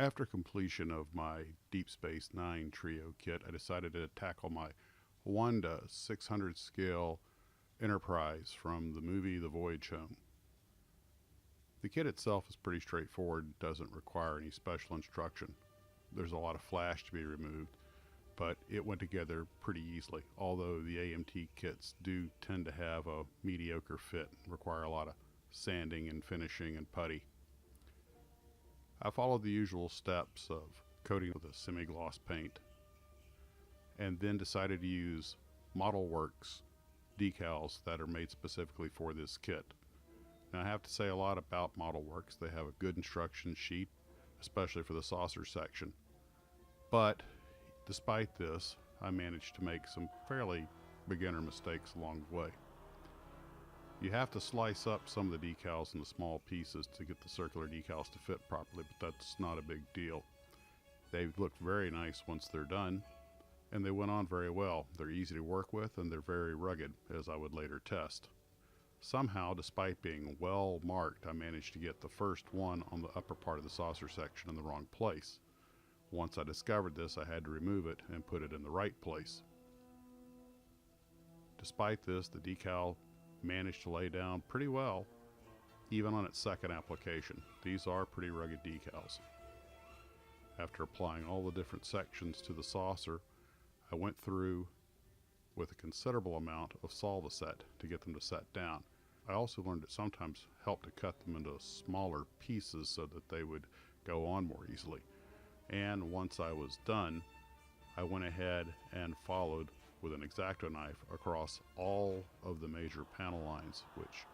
After completion of my Deep Space Nine trio kit, I decided to tackle my 1 to 600 scale Enterprise from the movie The Voyage home. The kit itself is pretty straightforward and doesn't require any special instruction. There's a lot of flash to be removed, but it went together pretty easily, although the AMT kits do tend to have a mediocre fit and require a lot of sanding and finishing and putty. I followed the usual steps of coating with a semi-gloss paint and then decided to use HDAmodelworx decals that are made specifically for this kit. Now I have to say a lot about HDAmodelworx. They have a good instruction sheet, especially for the saucer section. But despite this, I managed to make some fairly beginner mistakes along the way. You have to slice up some of the decals into small pieces to get the circular decals to fit properly, but that's not a big deal. They look very nice once they're done, and they went on very well. They're easy to work with, and they're very rugged, as I would later test. Somehow, despite being well marked, I managed to get the first one on the upper part of the saucer section in the wrong place. Once I discovered this, I had to remove it and put it in the right place. Despite this, the decal managed to lay down pretty well, even on its second application. These are pretty rugged decals. After applying all the different sections to the saucer, I went through with a considerable amount of Solvaset to get them to set down. I also learned it sometimes helped to cut them into smaller pieces so that they would go on more easily. And once I was done, I went ahead and followed with an X-Acto knife across all of the major panel lines, which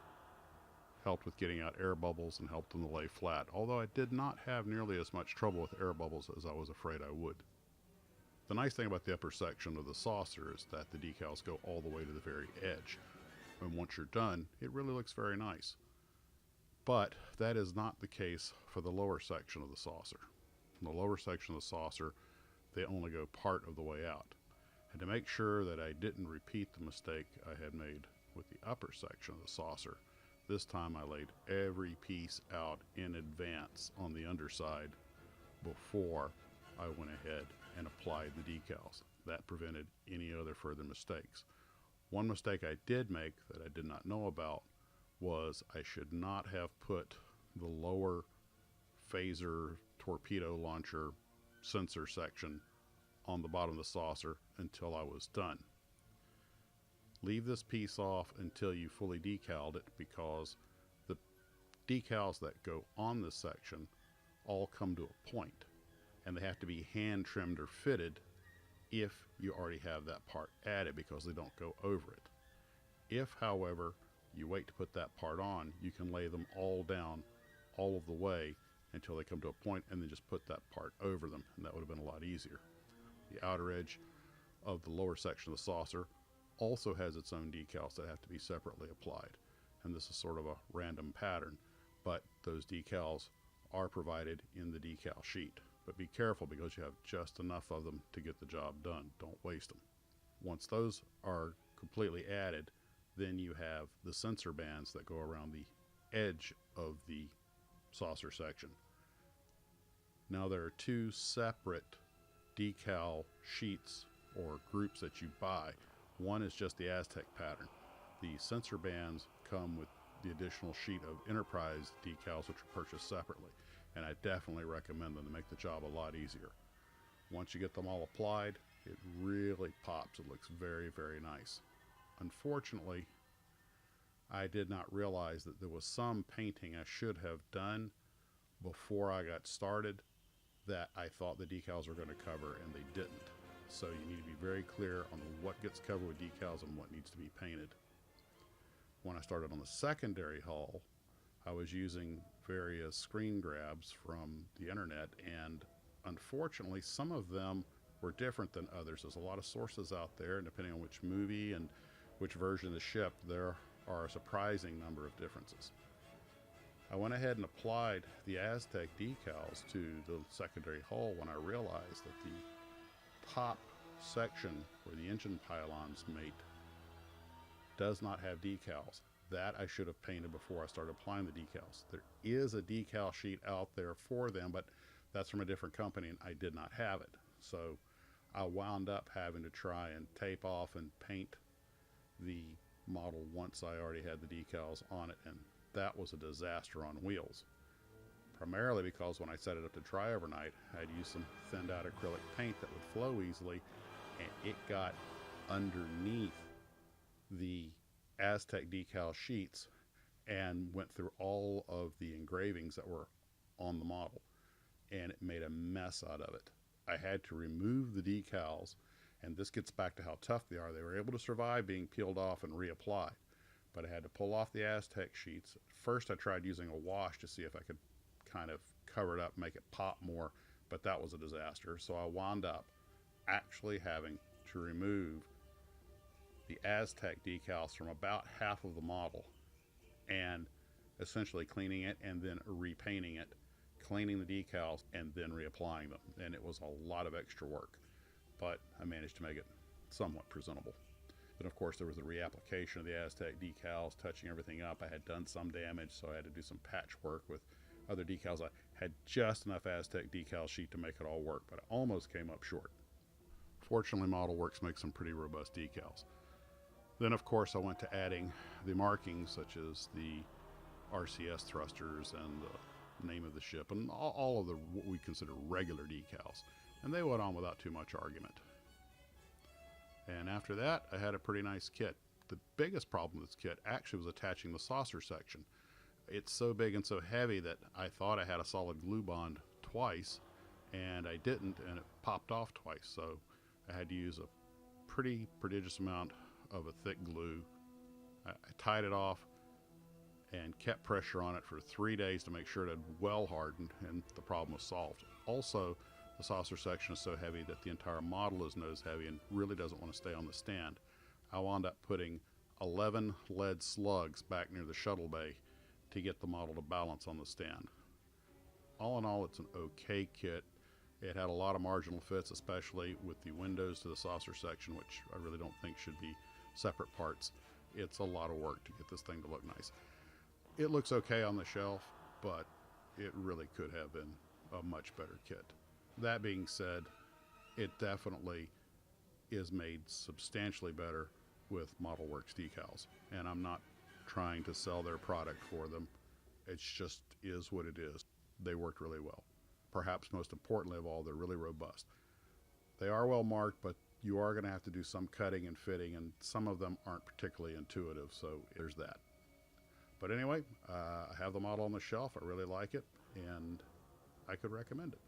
helped with getting out air bubbles and helped them to lay flat, although I did not have nearly as much trouble with air bubbles as I was afraid I would. The nice thing about the upper section of the saucer is that the decals go all the way to the very edge, and once you're done, it really looks very nice. But that is not the case for the lower section of the saucer. In the lower section of the saucer, they only go part of the way out. And to make sure that I didn't repeat the mistake I had made with the upper section of the saucer, this time I laid every piece out in advance on the underside before I went ahead and applied the decals. That prevented any other further mistakes. One mistake I did make that I did not know about was I should not have put the lower phaser torpedo launcher sensor section on the bottom of the saucer until I was done. Leave this piece off until you fully decaled it, because the decals that go on this section all come to a point, and they have to be hand trimmed or fitted if you already have that part added, because they don't go over it. If, however, you wait to put that part on, you can lay them all down all of the way until they come to a point and then just put that part over them, and that would have been a lot easier. The outer edge of the lower section of the saucer also has its own decals that have to be separately applied, and this is sort of a random pattern, but those decals are provided in the decal sheet. But be careful, because you have just enough of them to get the job done. Don't waste them. Once those are completely added, then you have the sensor bands that go around the edge of the saucer section. Now there are two separate decal sheets or groups that you buy. One is just the Aztek pattern. The sensor bands come with the additional sheet of Enterprise decals, which are purchased separately, and I definitely recommend them to make the job a lot easier. Once you get them all applied, it really pops. It looks very, very nice. Unfortunately, I did not realize that there was some painting I should have done before I got started that I thought the decals were going to cover, and they didn't. So you need to be very clear on what gets covered with decals and what needs to be painted. When I started on the secondary hull, I was using various screen grabs from the internet, and unfortunately some of them were different than others. There's a lot of sources out there, and depending on which movie and which version of the ship, there are a surprising number of differences. I went ahead and applied the Aztek decals to the secondary hull when I realized that the top section where the engine pylons mate does not have decals. That I should have painted before I started applying the decals. There is a decal sheet out there for them, but That's from a different company, and I did not have it. So I wound up having to try and tape off and paint the model once I already had the decals on it, and that was a disaster on wheels. Primarily because when I set it up to dry overnight, I'd used some thinned out acrylic paint that would flow easily, and it got underneath the Aztek decal sheets and went through all of the engravings that were on the model, and it made a mess out of it. I had to remove the decals, and this gets back to how tough they are. They were able to survive being peeled off and reapplied, but I had to pull off the Aztek sheets. First I tried using a wash to see if I could kind of cover it up, make it pop more, but that was a disaster. So I wound up actually having to remove the Aztek decals from about half of the model and essentially cleaning it and then repainting it, cleaning the decals and then reapplying them. And it was a lot of extra work, but I managed to make it somewhat presentable. Then of course there was the reapplication of the Aztek decals, touching everything up. I had done some damage, so I had to do some patchwork with other decals. I had just enough Aztek decal sheet to make it all work, but I almost came up short. Fortunately, Modelworx makes some pretty robust decals. Then of course I went to adding the markings such as the RCS thrusters and the name of the ship and all of the what we consider regular decals, and they went on without too much argument. And after that I had a pretty nice kit. The biggest problem with this kit actually was attaching the saucer section. It's so big and so heavy that I thought I had a solid glue bond twice, and I didn't, and it popped off twice. So I had to use a pretty prodigious amount of a thick glue. I tied it off and kept pressure on it for 3 days to make sure it had well hardened, and the problem was solved. Also, the saucer section is so heavy that the entire model is nose heavy and really doesn't want to stay on the stand. I wound up putting 11 lead slugs back near the shuttle bay to get the model to balance on the stand. All in all, it's an okay kit. It had a lot of marginal fits, especially with the windows to the saucer section, which I really don't think should be separate parts. It's a lot of work to get this thing to look nice. It looks okay on the shelf, but it really could have been a much better kit. That being said, it definitely is made substantially better with Modelworx decals, and I'm not trying to sell their product for them. It just is what it is. They worked really well. Perhaps most importantly of all, they're really robust. They are well marked, but you are going to have to do some cutting and fitting, and some of them aren't particularly intuitive, so there's that. But anyway, I have the model on the shelf. I really like it, and I could recommend it.